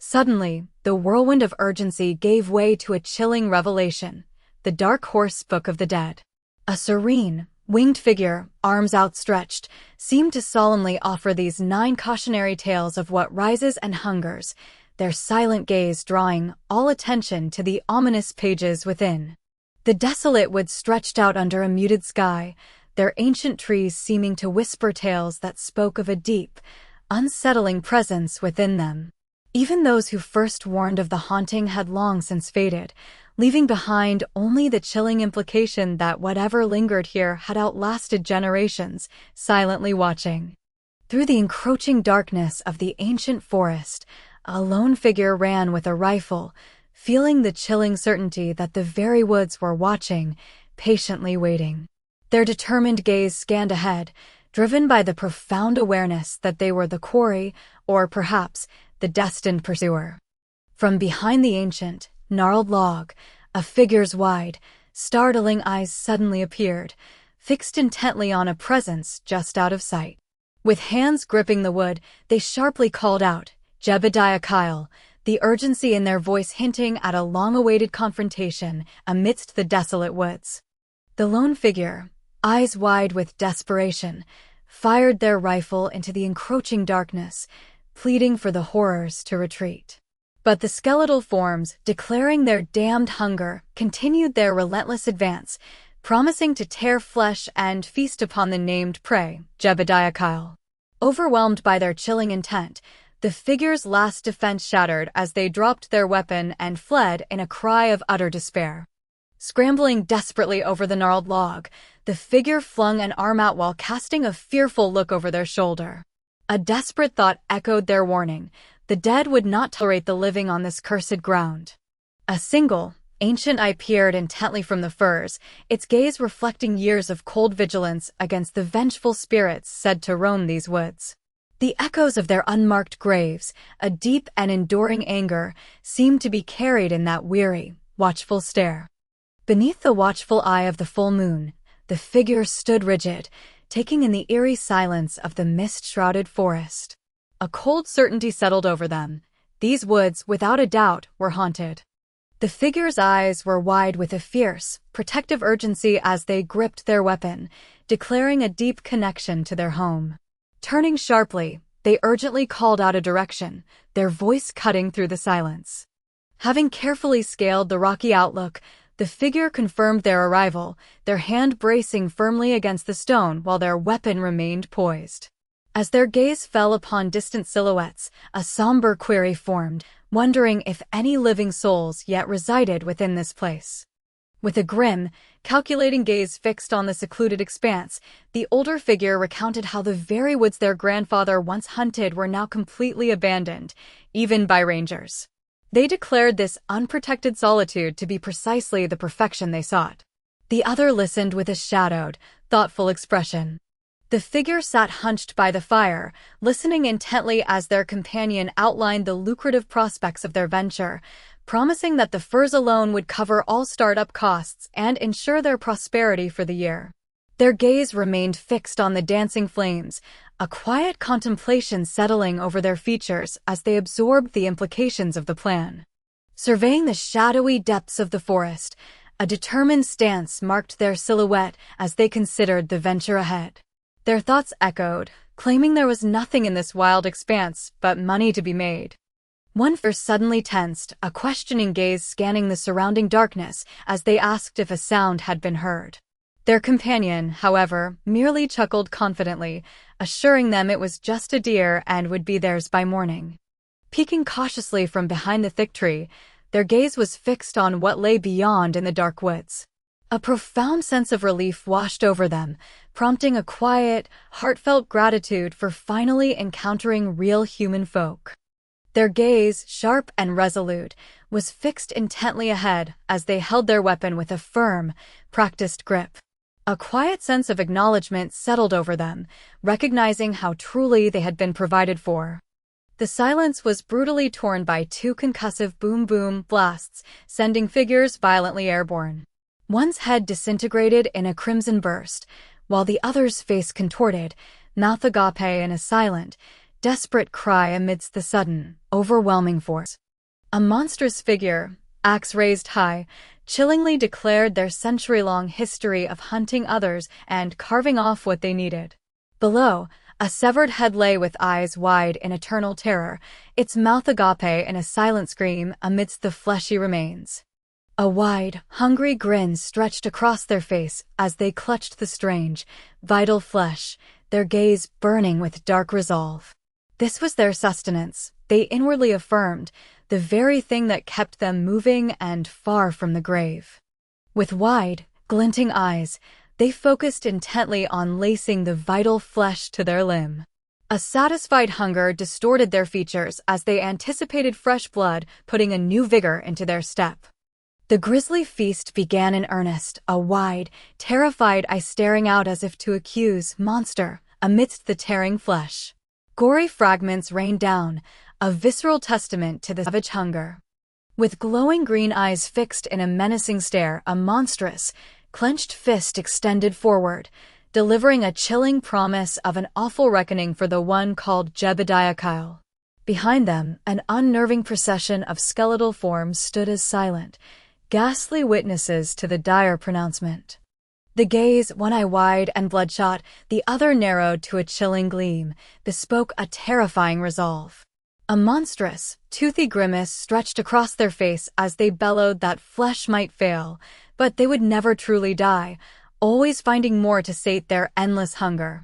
Suddenly, the whirlwind of urgency gave way to a chilling revelation: the Dark Horse Book of the Dead. A serene, winged figure, arms outstretched, seemed to solemnly offer these 9 cautionary tales of what rises and hungers, their silent gaze drawing all attention to the ominous pages within. The desolate woods stretched out under a muted sky, their ancient trees seeming to whisper tales that spoke of a deep, unsettling presence within them. Even those who first warned of the haunting had long since faded, leaving behind only the chilling implication that whatever lingered here had outlasted generations, silently watching. Through the encroaching darkness of the ancient forest, a lone figure ran with a rifle, feeling the chilling certainty that the very woods were watching, patiently waiting. Their determined gaze scanned ahead, driven by the profound awareness that they were the quarry, or perhaps the destined pursuer. From behind the ancient, gnarled log, a figure's wide, startling eyes suddenly appeared, fixed intently on a presence just out of sight. With hands gripping the wood, they sharply called out, "Jebediah Kyle," the urgency in their voice hinting at a long-awaited confrontation amidst the desolate woods. The lone figure, eyes wide with desperation, fired their rifle into the encroaching darkness, pleading for the horrors to retreat. But the skeletal forms, declaring their damned hunger, continued their relentless advance, promising to tear flesh and feast upon the named prey, Jebediah Kyle. Overwhelmed by their chilling intent, the figure's last defense shattered as they dropped their weapon and fled in a cry of utter despair. Scrambling desperately over the gnarled log, the figure flung an arm out while casting a fearful look over their shoulder. A desperate thought echoed their warning: the dead would not tolerate the living on this cursed ground. A single, ancient eye peered intently from the firs, its gaze reflecting years of cold vigilance against the vengeful spirits said to roam these woods. The echoes of their unmarked graves, a deep and enduring anger, seemed to be carried in that weary, watchful stare. Beneath the watchful eye of the full moon, the figure stood rigid, taking in the eerie silence of the mist-shrouded forest. A cold certainty settled over them. These woods, without a doubt, were haunted. The figure's eyes were wide with a fierce, protective urgency as they gripped their weapon, declaring a deep connection to their home. Turning sharply, they urgently called out a direction, their voice cutting through the silence. Having carefully scaled the rocky outlook, the figure confirmed their arrival, their hand bracing firmly against the stone while their weapon remained poised. As their gaze fell upon distant silhouettes, a somber query formed, wondering if any living souls yet resided within this place. With a grim, calculating gaze fixed on the secluded expanse, the older figure recounted how the very woods their grandfather once hunted were now completely abandoned, even by rangers. They declared this unprotected solitude to be precisely the perfection they sought. The other listened with a shadowed, thoughtful expression. The figure sat hunched by the fire, listening intently as their companion outlined the lucrative prospects of their venture, promising that the furs alone would cover all startup costs and ensure their prosperity for the year. Their gaze remained fixed on the dancing flames, a quiet contemplation settling over their features as they absorbed the implications of the plan. Surveying the shadowy depths of the forest, a determined stance marked their silhouette as they considered the venture ahead. Their thoughts echoed, claiming there was nothing in this wild expanse but money to be made. One figure suddenly tensed, a questioning gaze scanning the surrounding darkness as they asked if a sound had been heard. Their companion, however, merely chuckled confidently, assuring them it was just a deer and would be theirs by morning. Peeking cautiously from behind the thick tree, their gaze was fixed on what lay beyond in the dark woods. A profound sense of relief washed over them, prompting a quiet, heartfelt gratitude for finally encountering real human folk. Their gaze, sharp and resolute, was fixed intently ahead as they held their weapon with a firm, practiced grip. A quiet sense of acknowledgement settled over them, recognizing how truly they had been provided for. The silence was brutally torn by 2 concussive boom-boom blasts, sending figures violently airborne. One's head disintegrated in a crimson burst, while the other's face contorted, mouth agape in a silent, desperate cry amidst the sudden, overwhelming force. A monstrous figure, axe raised high, chillingly declared their century-long history of hunting others and carving off what they needed. Below, a severed head lay with eyes wide in eternal terror, its mouth agape in a silent scream amidst the fleshy remains. A wide, hungry grin stretched across their face as they clutched the strange, vital flesh, their gaze burning with dark resolve. This was their sustenance, they inwardly affirmed, the very thing that kept them moving and far from the grave. With wide, glinting eyes, they focused intently on lacing the vital flesh to their limb. A satisfied hunger distorted their features as they anticipated fresh blood, putting a new vigor into their step. The grisly feast began in earnest, a wide, terrified eye staring out as if to accuse monster amidst the tearing flesh. Gory fragments rained down, a visceral testament to the savage hunger. With glowing green eyes fixed in a menacing stare, a monstrous, clenched fist extended forward, delivering a chilling promise of an awful reckoning for the one called Jebediah Kyle. Behind them, an unnerving procession of skeletal forms stood as silent, ghastly witnesses to the dire pronouncement. The gaze, one eye wide and bloodshot, the other narrowed to a chilling gleam, bespoke a terrifying resolve. A monstrous, toothy grimace stretched across their face as they bellowed that flesh might fail, but they would never truly die, always finding more to sate their endless hunger.